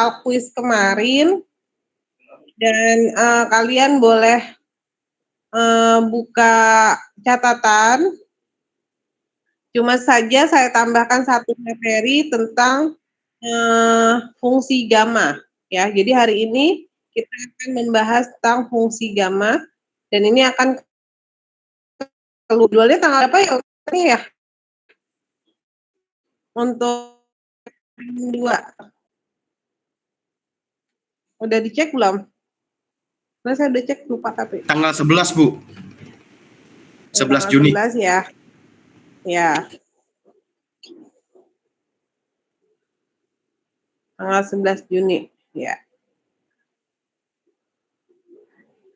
soal kuis kemarin dan kalian boleh buka catatan. Cuma saja saya tambahkan satu materi tentang fungsi gamma ya. Jadi hari ini kita akan membahas tentang fungsi gamma dan ini akan keluarnya tanggal apa ya? Ini ya. Untuk 2. Udah dicek belum? Nah, saya udah cek lupa tapi. Tanggal 11, Bu. 11 Juni. 11 ya. Ya. Tanggal 11 Juni, ya.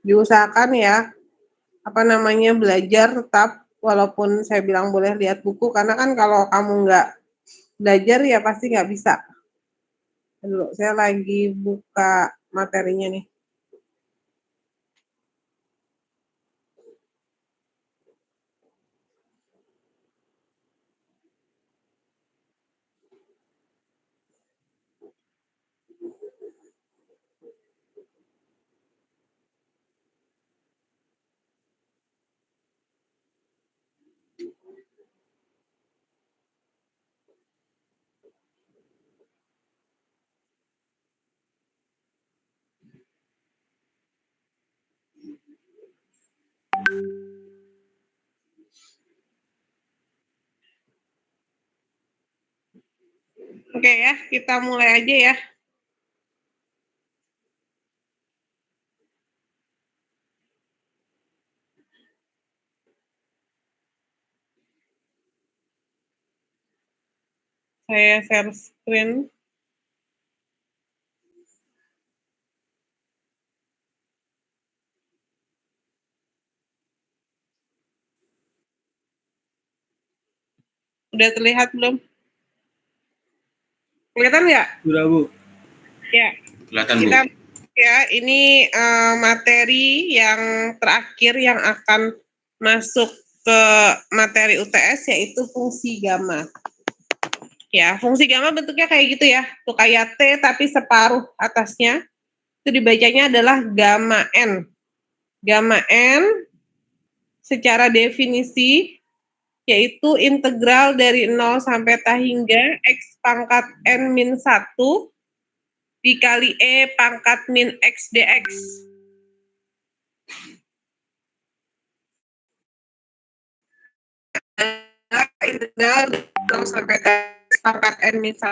Diusahakan ya, belajar tetap, walaupun saya bilang boleh lihat buku, karena kan kalau kamu nggak belajar ya pasti nggak bisa. Dulu, saya lagi buka materinya nih. Oke ya, kita mulai aja ya. Saya share screen. Udah terlihat belum? Kelihatan nggak? Sudah, Bu. Ya. Kelihatan, Bu. Ya, ini materi yang terakhir yang akan masuk ke materi UTS yaitu fungsi gamma. Ya, fungsi gamma bentuknya kayak gitu ya. Tuh kayak T tapi separuh atasnya. Itu dibacanya adalah gamma N. Gamma N secara definisi yaitu integral dari 0 sampai T hingga X pangkat N min 1 dikali E pangkat min X dx. Integral dari 0 sampai X pangkat N min 1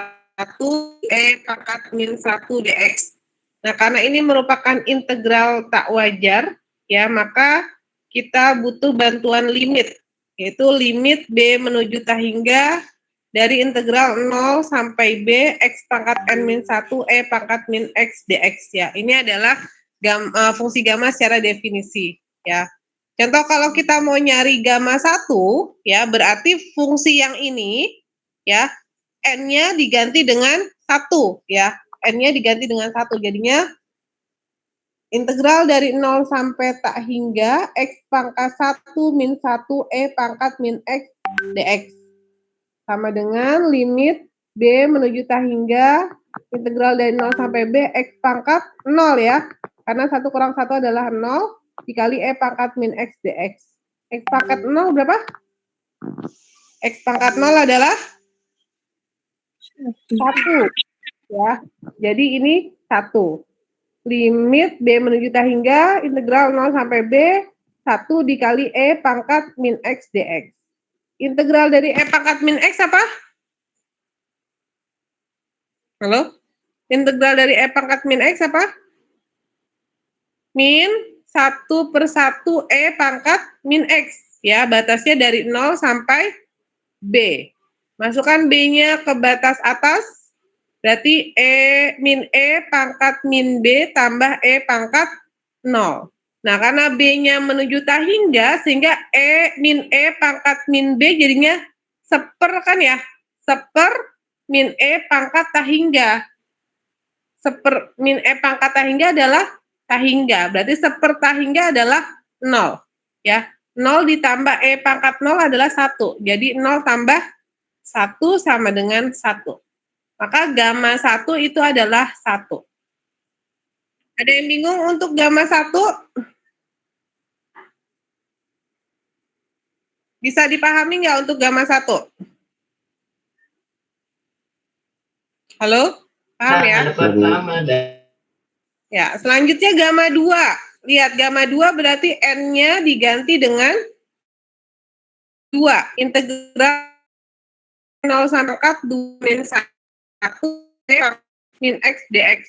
E pangkat min 1 dx. Nah, karena ini merupakan integral tak wajar, ya, maka kita butuh bantuan limit, yaitu limit B menuju T hingga dari integral 0 sampai B X pangkat N min 1 E pangkat min X dx ya. Ini adalah fungsi gamma secara definisi ya. Contoh kalau kita mau nyari gamma 1 ya, berarti fungsi yang ini ya N-nya diganti dengan 1 ya. N-nya diganti dengan 1 jadinya integral dari 0 sampai T hingga X pangkat 1 min 1 E pangkat min X dx. Sama dengan limit B menuju T hingga integral dari 0 sampai B X pangkat 0 ya. Karena 1 kurang 1 adalah 0 dikali E pangkat min X dx. X pangkat 0 berapa? X pangkat 0 adalah 1. Ya. Jadi ini 1. Limit B menuju T hingga integral 0 sampai B 1 dikali E pangkat min X dx. Integral dari E pangkat min X apa? Halo? Integral dari E pangkat min X apa? Min 1/1 E pangkat min X. Ya, batasnya dari 0 sampai B. Masukkan B-nya ke batas atas, berarti min E pangkat min B tambah E pangkat 0. Nah, karena B-nya menuju T hingga, sehingga min E pangkat min B jadinya seper kan ya? Seper min E pangkat T hingga. Seper min E pangkat T hingga adalah T hingga. Berarti seper T hingga adalah 0. Ya, 0 ditambah E pangkat 0 adalah 1. Jadi 0 tambah 1 sama dengan 1. Maka gamma 1 itu adalah 1. Ada yang bingung untuk gamma 1? Bisa dipahami nggak untuk gamma 1? Halo? Paham ya? Ya, selanjutnya gamma 2. Lihat, gamma 2 berarti N-nya diganti dengan 2. Integral 0 sampai pangkat 2 min 1 min X dx.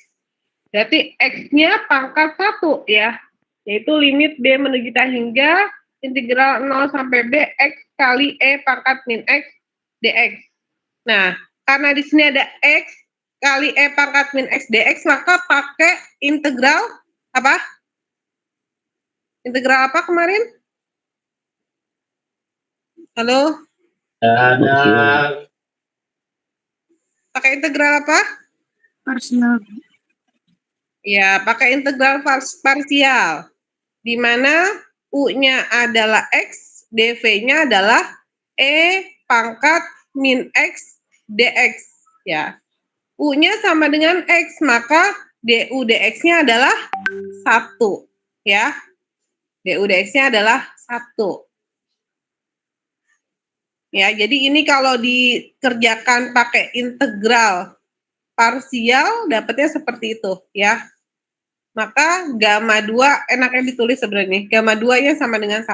Berarti X-nya pangkat 1 ya. Yaitu limit B menuju kita hingga integral 0 sampai B X kali E pangkat min X dx. Nah, karena di sini ada X kali E pangkat min X dx, maka pakai integral apa? Integral apa kemarin? Halo? Pakai integral apa? Parsial. Ya, pakai integral parsial. Di mana U-nya adalah X, dV-nya adalah E pangkat min X dx. Ya. U-nya sama dengan X, maka du dx-nya adalah 1. Ya. du dx-nya adalah 1. Ya, jadi ini kalau dikerjakan pakai integral parsial dapatnya seperti itu, ya. Maka gamma 2 enaknya ditulis sebenarnya. Gamma 2-nya sama dengan 1.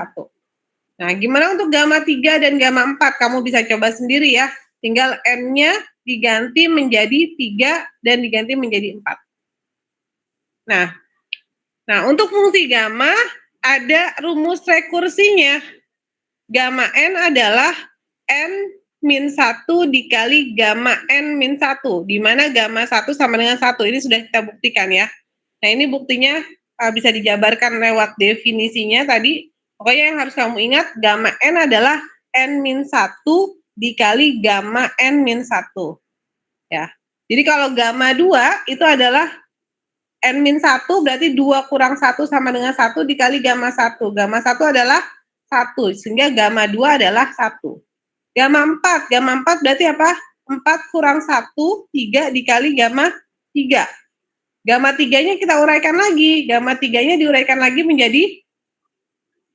Nah, gimana untuk gamma 3 dan gamma 4? Kamu bisa coba sendiri ya. Tinggal N-nya diganti menjadi 3 dan diganti menjadi 4. Nah, untuk fungsi gamma ada rumus rekursinya. Gamma N adalah N min 1 dikali gamma N min 1. Di mana gamma 1 sama dengan 1. Ini sudah kita buktikan ya. Nah, ini buktinya bisa dijabarkan lewat definisinya tadi. Pokoknya yang harus kamu ingat, gamma N adalah N min 1 dikali gamma N min 1. Ya. Jadi kalau gamma 2 itu adalah N min 1 berarti 2 kurang 1 sama dengan 1 dikali gamma 1. Gamma 1 adalah 1, sehingga gamma 2 adalah 1. Gamma 4 berarti apa? 4 kurang 1, 3 dikali gamma 3. Gamma 3-nya kita uraikan lagi. Gamma 3-nya diuraikan lagi menjadi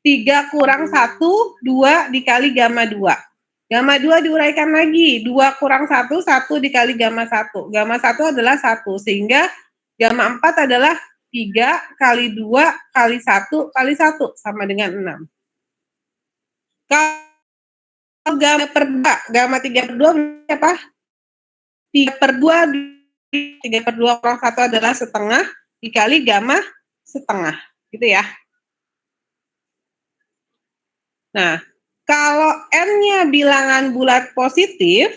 3 kurang 1, 2 dikali gamma 2. Gamma 2 diuraikan lagi. 2 kurang 1, 1 dikali gamma 1. Gamma 1 adalah 1. Sehingga gamma 4 adalah 3 kali 2 kali 1 kali 1 sama dengan 6. Kalau gamma per 2, gamma 3 per 2 berarti apa? 3 per 2 3 per 2 kurang 1 adalah setengah dikali gamma setengah, gitu ya. Nah, kalau N-nya bilangan bulat positif,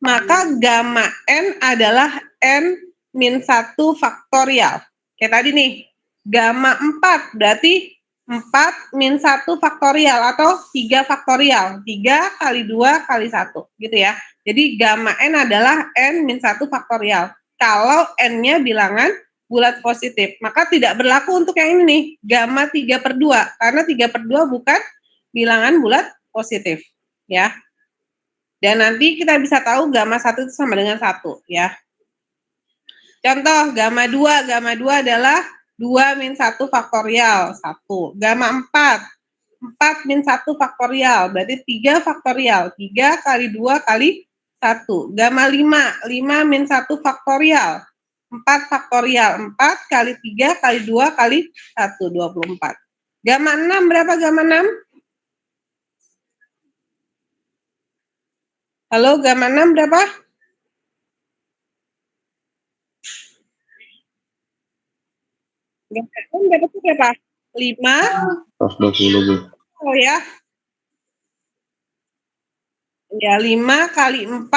maka gamma N adalah N min 1 faktorial. Kayak tadi nih, gamma 4 berarti 4 min 1 faktorial atau 3 faktorial. 3 kali 2 kali 1, gitu ya. Jadi gamma N adalah N min 1 faktorial. Kalau N-nya bilangan bulat positif, maka tidak berlaku untuk yang ini nih, gamma 3 per 2, karena 3 per 2 bukan bilangan bulat positif, ya. Dan nanti kita bisa tahu gamma 1 itu sama dengan 1, ya. Contoh, gamma 2 adalah 2 min 1 faktorial, 1. Gamma 4 min 1 faktorial, berarti 3 faktorial, 3 kali 2 kali 1. Gamma 5 min 1 faktorial, 4 faktorial, 4 kali 3 kali 2 kali 1, 24. Gamma 6 berapa gamma 6? Halo, gamma 6 berapa? Gamma 6 dapatnya berapa? 5. 120, Bu. Oh ya. Ya, 5 kali 4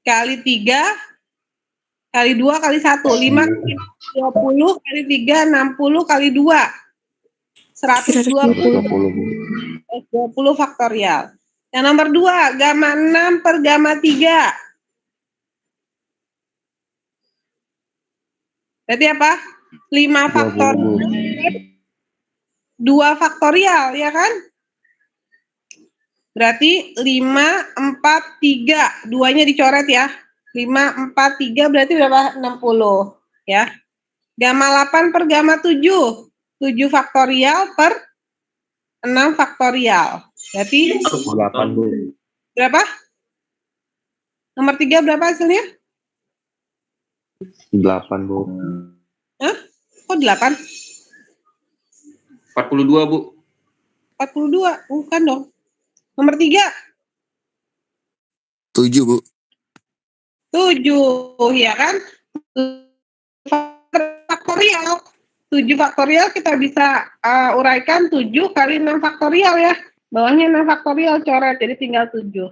kali 3 kali 2 kali 1. 5 kali 20 kali 3, 60 kali 2. 120. 20 faktorial. Yang nomor 2, gamma 6 per gamma 3. Berarti apa? 5 faktorial. 2 faktorial, ya kan? Berarti 5, 4, 3. Duanya dicoret ya. 5, 4, 3 berarti berapa? 60. Ya. Gamma 8 per gamma 7. 7 faktorial per 6 faktorial. Berarti 8, Bu. berapa? Nomor 3 berapa hasilnya? 8, Bu. Hah? Kok 8? 42, Bu. 42. Bukan dong. Nomor 3. 7, Bu. 7. Ya kan? Faktorial. 7 faktorial kita bisa uraikan 7 kali 6 faktorial ya. Bawahnya 6 faktorial coret, jadi tinggal 7.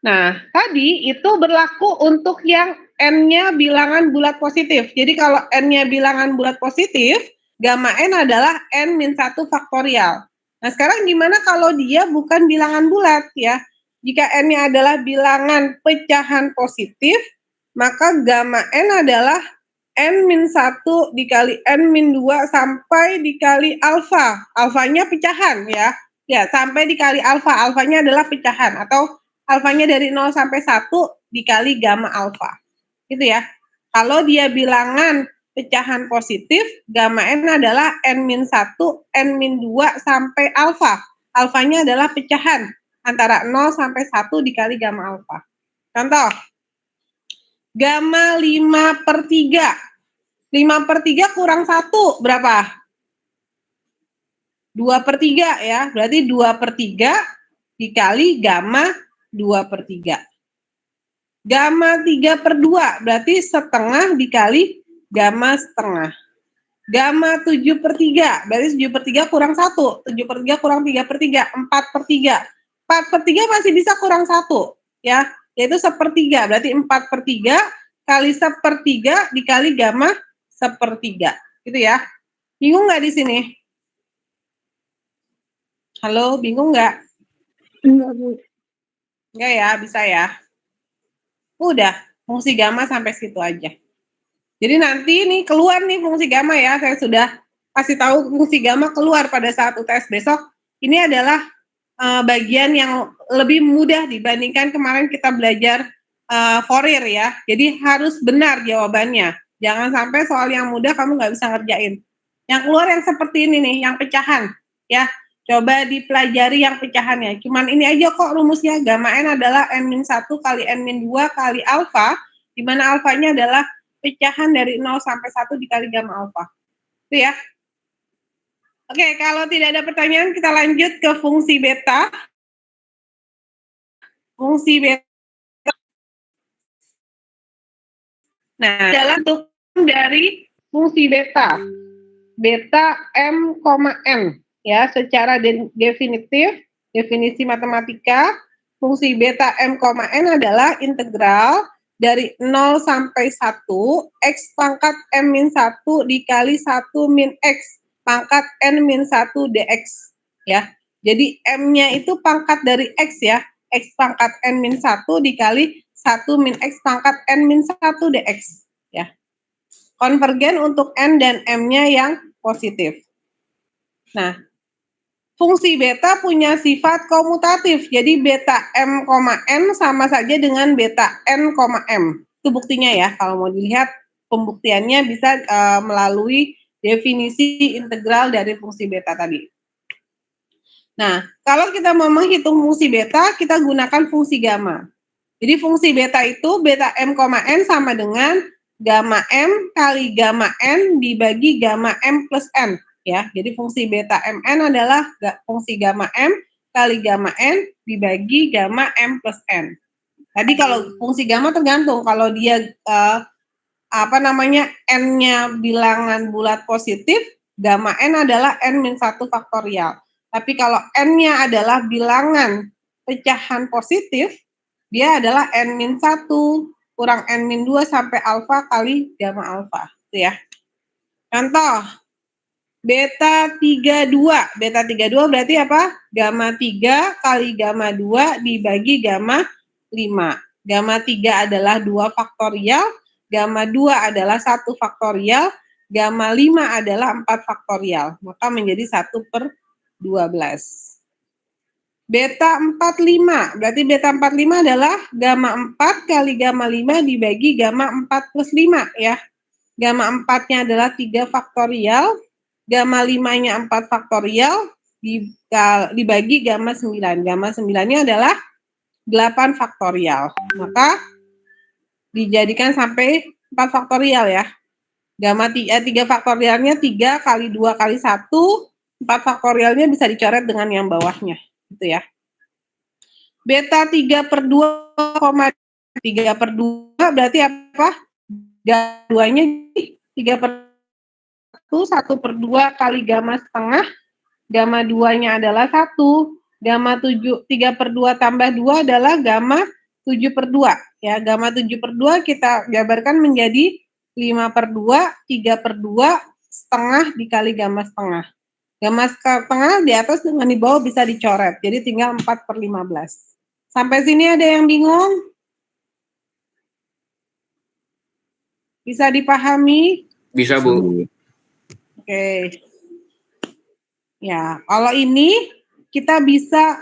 Nah, tadi itu berlaku untuk yang N-nya bilangan bulat positif. Jadi kalau N-nya bilangan bulat positif, gamma N adalah N-1 faktorial. Nah, sekarang gimana kalau dia bukan bilangan bulat ya? Jika N-nya adalah bilangan pecahan positif, maka gamma N adalah N-1 dikali N-2 sampai dikali alfa. Alfanya pecahan ya. Ya, sampai dikali alfa. Alfanya adalah pecahan atau alfanya dari 0 sampai 1 dikali gamma alfa. Gitu ya. Kalau dia bilangan pecahan positif, gamma N adalah N-1, N-2 sampai alfa. Alfanya adalah pecahan antara 0 sampai 1 dikali gamma alfa. Contoh, gamma 5 per 3. 5 per 3 kurang 1 berapa? 2 per 3 ya. Berarti 2 per 3 dikali gamma 2 per 3. Gamma 3 per 2 berarti setengah dikali gamma setengah. Gamma 7 per 3 berarti 7 per 3 kurang 1. 7 per 3 kurang 3 per 3. 4 per 3. 4 per 3 masih bisa kurang 1 ya. Yaitu sepertiga. Berarti 4 per 3 kali sepertiga dikali gamma sepertiga. Gitu ya. Bingung nggak di sini? Halo, bingung nggak? Enggak, Bu. Enggak ya, bisa ya. Udah, fungsi gamma sampai situ aja. Jadi nanti nih keluar nih fungsi gamma ya. Saya sudah kasih tahu fungsi gamma keluar pada saat UTS besok. Ini adalah bagian yang lebih mudah dibandingkan kemarin kita belajar Fourier ya. Jadi harus benar jawabannya. Jangan sampai soal yang mudah kamu nggak bisa ngerjain. Yang keluar yang seperti ini nih, yang pecahan ya. Coba dipelajari yang pecahannya. Cuman ini aja kok rumusnya. Gamma N adalah N-1 kali N-2 kali alfa, di mana alfanya adalah pecahan dari 0 sampai 1 dikali gamma alfa. Itu ya. Oke, kalau tidak ada pertanyaan kita lanjut ke fungsi beta. Fungsi beta. Nah, adalah bentuk dari fungsi beta. Beta M, N. Ya, secara definitif, definisi matematika, fungsi beta M, N adalah integral dari 0 sampai 1 X pangkat M-1 dikali 1 min X pangkat N-1 dx. Ya, jadi M-nya itu pangkat dari X ya, X pangkat N-1 dikali 1 min X pangkat N-1 dx. Ya, konvergen untuk N dan M-nya yang positif. Nah, fungsi beta punya sifat komutatif. Jadi beta M, N sama saja dengan beta N, M. Itu buktinya ya. Kalau mau dilihat pembuktiannya bisa melalui definisi integral dari fungsi beta tadi. Nah, kalau kita mau menghitung fungsi beta, kita gunakan fungsi gamma. Jadi fungsi beta itu beta M, N sama dengan gamma M kali gamma N dibagi gamma M plus N. Ya, jadi fungsi beta Mn adalah fungsi gamma M kali gamma N dibagi gamma M plus N. Tadi kalau fungsi gamma tergantung, kalau dia N-nya bilangan bulat positif, gamma N adalah N-1 faktorial. Tapi kalau N-nya adalah bilangan pecahan positif, dia adalah N-1 kurang N-2 sampai alfa kali gamma alfa. Itu ya. Contoh, beta 32. Beta 32 berarti apa? Gamma 3 kali gamma 2 dibagi gamma 5. Gamma 3 adalah 2 faktorial, gamma 2 adalah 1 faktorial, gamma 5 adalah 4 faktorial. Maka menjadi 1/5. 12. Beta 45, berarti beta 45 adalah gamma 4 kali gamma 5 dibagi gamma 4 plus 5 ya. Gamma 4-nya adalah 3 faktorial, gamma 5-nya 4 faktorial, dibagi gamma 9. Gamma 9-nya adalah 8 faktorial. Maka dijadikan sampai 4 faktorial ya. Gamma 3 faktorialnya 3 kali 2 kali 1, 4 faktorialnya bisa dicoret dengan yang bawahnya. Gitu ya. Beta 3/2, 3/2 berarti apa? Gamma 2-nya 3/1, 1/2 kali gamma setengah, gamma 2-nya adalah 1, gamma 3/2 tambah 2 adalah gamma 7/2. Ya, gamma 7/2 kita jabarkan menjadi 5/2, 3/2, setengah dikali gamma setengah. Gamma setengah di atas dengan di bawah bisa dicoret, jadi tinggal 4/15. Sampai sini ada yang bingung? Bisa dipahami? Bisa, Bu. Oke. Ya, kalau ini kita bisa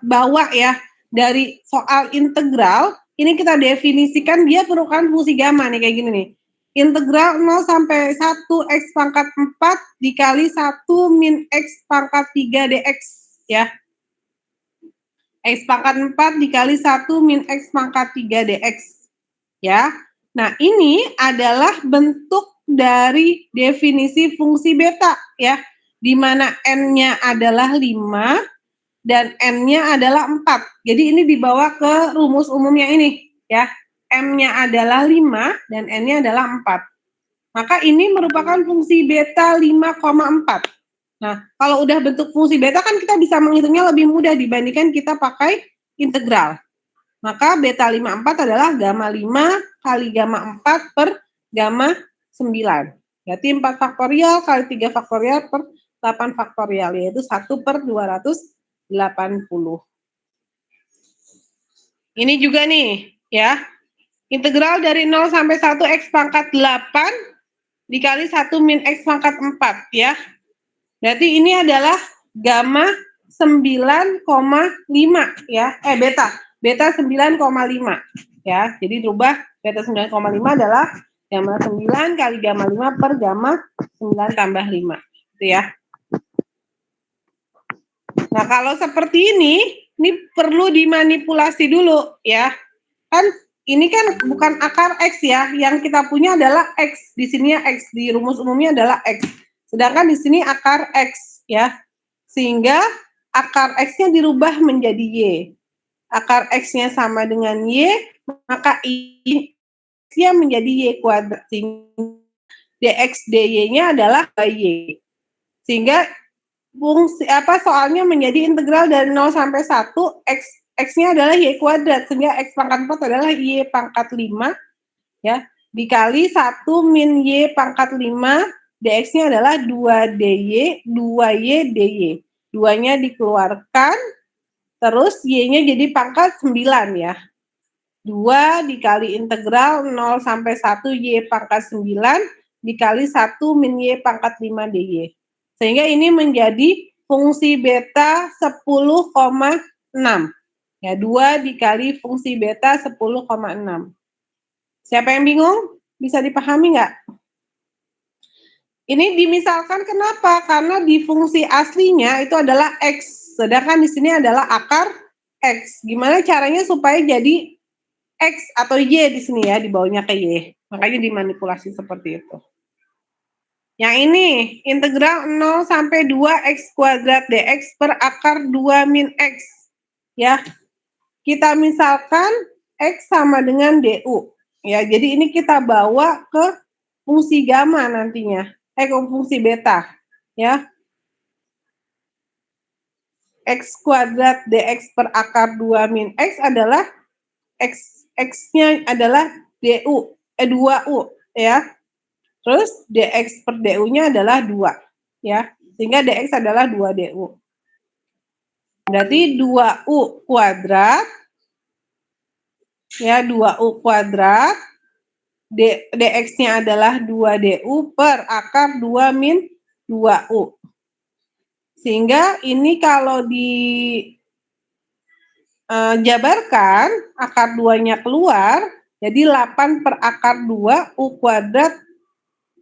bawa ya dari soal integral, ini kita definisikan dia merupakan fungsi gamma nih kayak gini nih. Integral 0 sampai 1 X pangkat 4 dikali 1 min X pangkat 3 dx ya. X pangkat 4 dikali 1 min X pangkat 3 dx. Ya. Nah, ini adalah bentuk dari definisi fungsi beta ya. Di mana N-nya adalah 5 dan N-nya adalah 4. Jadi ini dibawa ke rumus umumnya ini ya. M-nya adalah 5 dan N-nya adalah 4. Maka ini merupakan fungsi beta 5,4. Nah, kalau udah bentuk fungsi beta kan kita bisa menghitungnya lebih mudah dibandingkan kita pakai integral. Maka beta 54 adalah gamma 5 kali gamma 4 per gamma 9. Berarti 4 faktorial kali 3 faktorial per 8 faktorial, yaitu 1/280. Ini juga nih, ya. Integral dari 0 sampai 1 X pangkat 8 dikali 1 min X pangkat 4, ya. Berarti ini adalah gamma 9,5 ya. Beta 9,5 ya. Jadi rubah beta 9,5 adalah gamma 9 kali gamma 5 per gamma 9 tambah 5. Gitu ya. Nah, kalau seperti ini perlu dimanipulasi dulu ya. Kan ini kan bukan akar X ya. Yang kita punya adalah X. Di sini X, di rumus umumnya adalah X. Sedangkan di sini akar X ya. Sehingga akar X-nya dirubah menjadi Y. Akar X-nya sama dengan Y, maka X-nya menjadi Y kuadrat. Sehingga dx dy-nya adalah Y. Sehingga soalnya menjadi integral dari 0 sampai 1, X-nya adalah Y kuadrat. Sehingga X pangkat 4 adalah Y pangkat 5 ya, dikali 1 min Y pangkat 5, dx-nya adalah 2dy, 2y dy. 2-nya dikeluarkan, terus y-nya jadi pangkat 9 ya. 2 dikali integral 0 sampai 1 y pangkat 9 dikali 1 min y pangkat 5 dy. Sehingga ini menjadi fungsi beta 10,6. Ya, 2 dikali fungsi beta 10,6. Siapa yang bingung? Bisa dipahami nggak? Ini dimisalkan kenapa? Karena di fungsi aslinya itu adalah X, sedangkan di sini adalah akar X. Gimana caranya supaya jadi X atau Y di sini ya, dibawanya ke Y. Makanya dimanipulasi seperti itu. Yang ini, integral 0 sampai 2 X kuadrat dx per akar 2 min X. Ya, kita misalkan X sama dengan DU. Ya, jadi ini kita bawa ke fungsi gamma nantinya. Ke fungsi beta. Ya. X kuadrat dx per akar 2 min X adalah X-nya adalah DU, 2U. Ya. Terus dx per du-nya adalah 2. Ya. Sehingga dx adalah 2 du. Berarti 2u kuadrat. Ya, 2u kuadrat. Dx-nya adalah 2 du per akar 2 min 2u. Sehingga ini kalau jabarkan, akar 2-nya keluar, jadi 8 per akar 2 U kuadrat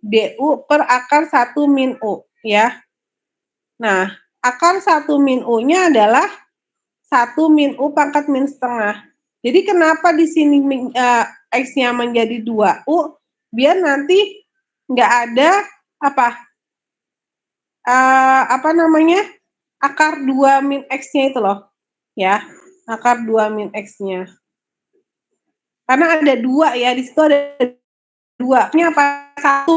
DU per akar 1 min U, ya. Nah, akar 1 min U-nya adalah 1 min U pangkat min setengah. Jadi kenapa di sini X-nya menjadi 2U, biar nanti nggak ada akar 2 min X-nya itu loh, ya. Akar 2 min X-nya. Karena ada 2 ya, di situ ada 2. Ini apa? 1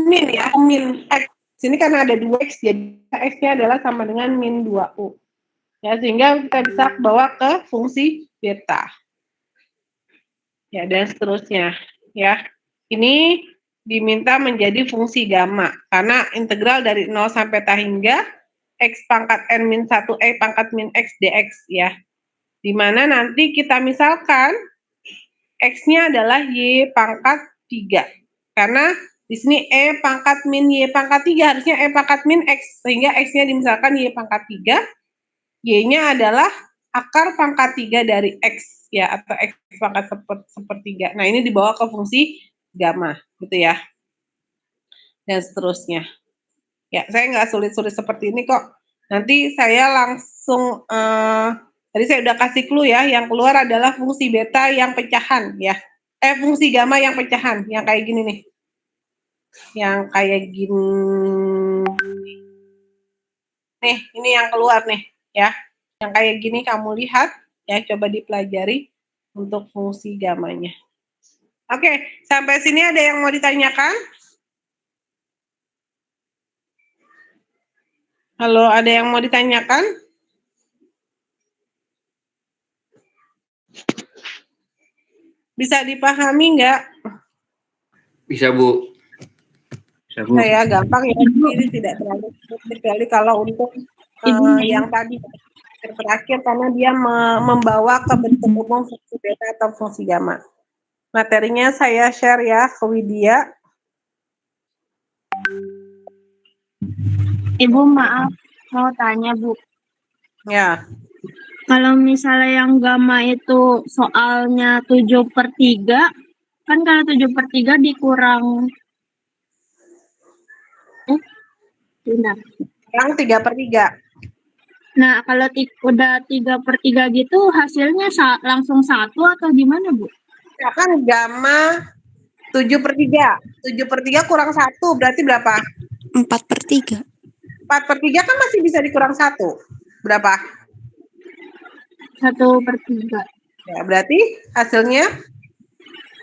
min ya, min X. Sini karena ada 2X, jadi X-nya adalah sama dengan min 2U. Ya, sehingga kita bisa bawa ke fungsi beta. Ya, dan seterusnya. Ya, ini diminta menjadi fungsi gamma. Karena integral dari 0 sampai ta hingga X pangkat N min 1 E pangkat min X dx ya. Dimana nanti kita misalkan X-nya adalah Y pangkat 3. Karena di sini E pangkat min Y pangkat 3, harusnya E pangkat min X. Sehingga X-nya dimisalkan Y pangkat 3, Y-nya adalah akar pangkat 3 dari X, ya, atau X pangkat sepertiga. Nah, ini dibawa ke fungsi gamma, gitu ya. Dan seterusnya. Ya, saya nggak sulit-sulit seperti ini kok. Nanti saya langsung, tadi saya udah kasih clue ya, yang keluar adalah fungsi beta yang pecahan ya. Fungsi gamma yang pecahan, yang kayak gini nih. Yang kayak gini. Nih, ini yang keluar nih ya. Yang kayak gini kamu lihat, ya coba dipelajari untuk fungsi gamanya. Oke, sampai sini ada yang mau ditanyakan? Halo, ada yang mau ditanyakan? Bisa dipahami nggak? Bisa, Bu. Bisa, Bu. Saya gampang ya, ini tidak terlalu kecuali kalau untuk yang tadi terakhir karena dia membawa ke bentuk umum fungsi beta atau fungsi gamma. Materinya saya share ya ke Widya. Ibu maaf, mau tanya Bu. Ya. Kalau misalnya yang gamma itu soalnya 7/3, kan kalau 7/3 dikurang benar. Yang 3/3. Nah, kalau udah 3/3 gitu hasilnya langsung 1 atau gimana, Bu? Ya kan gamma 7/3. 7/3 kurang 1 berarti berapa? 4/3. 4/3 kan masih bisa dikurang 1. Berapa? 1/3. Ya, berarti hasilnya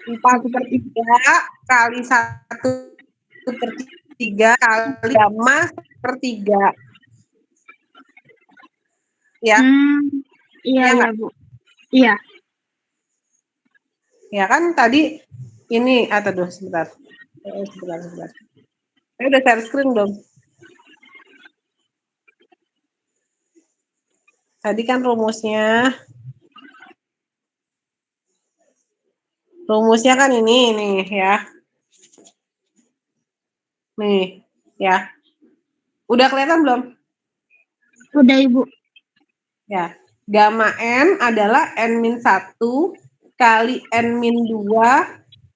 4/3 kali 1/3 kali gamma 1/3. Ya. Iya, ya, Bu. Iya. Ya kan tadi ini sebentar. Sebentar. Saya udah share screen belum? Tadi kan rumusnya kan ini nih ya. Nih, ya. Udah kelihatan belum? Udah, Ibu. Ya. Gamma N adalah N-1 kali N-2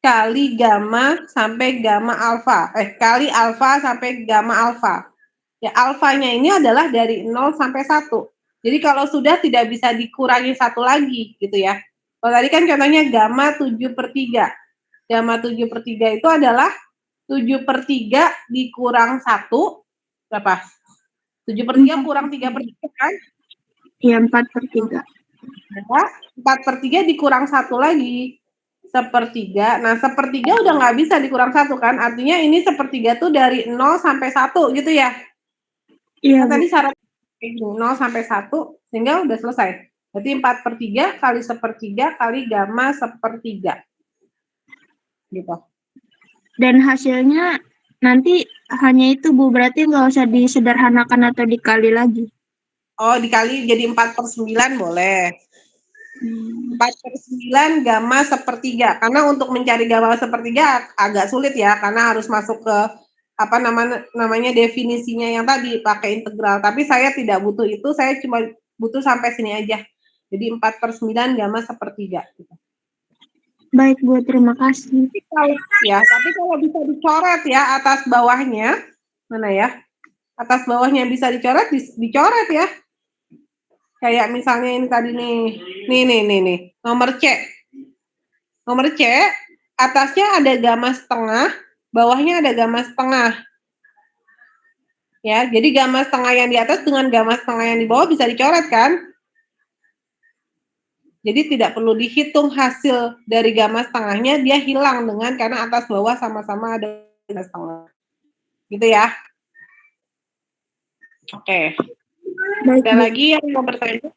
kali gamma sampai gamma alfa. Kali alfa sampai gamma alfa. Ya, alfanya ini adalah dari 0 sampai 1. Jadi kalau sudah tidak bisa dikurangi 1 lagi gitu ya. Kalau tadi kan contohnya gamma 7/3. Gamma 7/3 itu adalah 7/3 dikurang 1 berapa? 7/3 kurang 3/3 kan? Iya, 4/3. 4/3 dikurang 1 lagi. 1/3. Nah, 1/3 udah nggak bisa dikurang 1 kan? Artinya ini 1/3 tuh dari 0 sampai 1 gitu ya? Iya, Nah, tadi syarat 0 sampai 1 sehingga udah selesai. Berarti 4/3 kali 1/3 kali gamma 1/3. Gitu. Dan hasilnya nanti hanya itu, Bu, berarti nggak usah disederhanakan atau dikali lagi. Oh, dikali jadi 4/9 boleh. 4/9 gamma 1/3. Karena untuk mencari gamma 1/3 agak sulit ya, karena harus masuk ke apa namanya definisinya yang tadi pakai integral. Tapi saya tidak butuh itu, saya cuma butuh sampai sini aja. Jadi 4/9 gamma sepertiga. Baik Bu, terima kasih. Tapi kalau bisa dicoret ya atas bawahnya, mana ya? Atas bawahnya bisa dicoret, dicoret ya. Kayak misalnya ini tadi nih, nomor C. Nomor C, atasnya ada gamma setengah, bawahnya ada gamma setengah. Ya, jadi gamma setengah yang di atas dengan gamma setengah yang di bawah bisa dicoret kan? Jadi tidak perlu dihitung hasil dari gamma setengahnya, dia hilang dengan karena atas bawah sama-sama ada gamma setengah. Gitu ya. Oke. Baik, Ada Bu. lagi yang mau bertanya?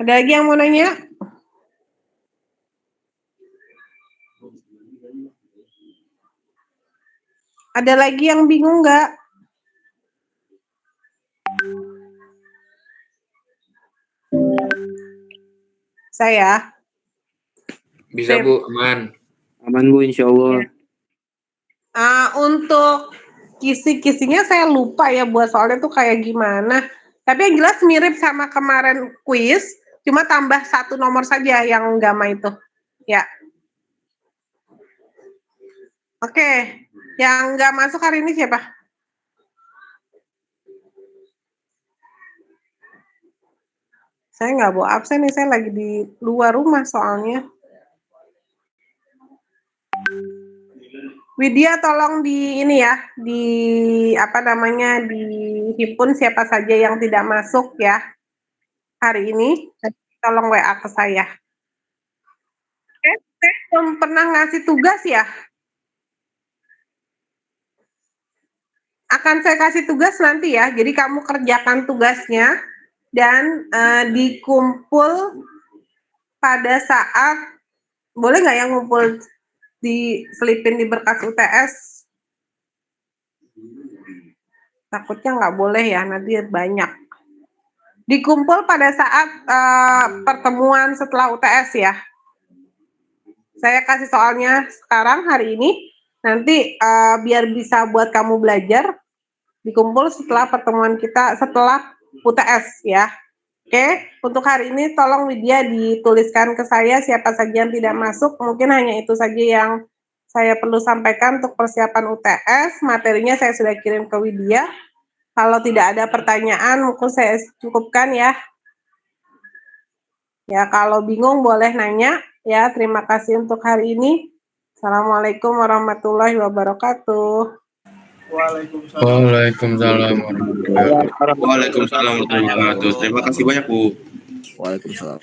Ada lagi yang mau nanya? Ada lagi yang bingung nggak? Saya. Bisa Bu, aman. Aman Bu, insya Allah. Untuk kisi-kisinya saya lupa ya buat soalnya tuh kayak gimana. Tapi yang jelas mirip sama kemarin kuis, cuma tambah satu nomor saja yang gamma itu. Ya. Oke, yang nggak masuk hari ini siapa? Saya nggak bawa absen nih, saya lagi di luar rumah soalnya. Widya tolong di ini ya, di apa namanya, dihimpun siapa saja yang tidak masuk ya hari ini. Tolong WA ke saya. Saya belum pernah ngasih tugas ya. Akan saya kasih tugas nanti ya. Jadi kamu kerjakan tugasnya dan dikumpul pada saat, boleh nggak yang ngumpul diselipin di berkas UTS? Takutnya nggak boleh ya, nanti banyak. Dikumpul pada saat pertemuan setelah UTS ya. Saya kasih soalnya sekarang hari ini, nanti biar bisa buat kamu belajar, dikumpul setelah pertemuan kita, setelah UTS ya. Oke, untuk hari ini tolong Widya dituliskan ke saya siapa saja yang tidak masuk, mungkin hanya itu saja yang saya perlu sampaikan untuk persiapan UTS, materinya saya sudah kirim ke Widya. Kalau tidak ada pertanyaan, mungkin saya cukupkan ya. Ya, kalau bingung boleh nanya ya. Terima kasih untuk hari ini. Assalamualaikum warahmatullahi wabarakatuh. Waalaikumsalam warahmatullahi wabarakatuh. Waalaikumsalam warahmatullahi wabarakatuh. Terima kasih banyak Bu. Waalaikumsalam.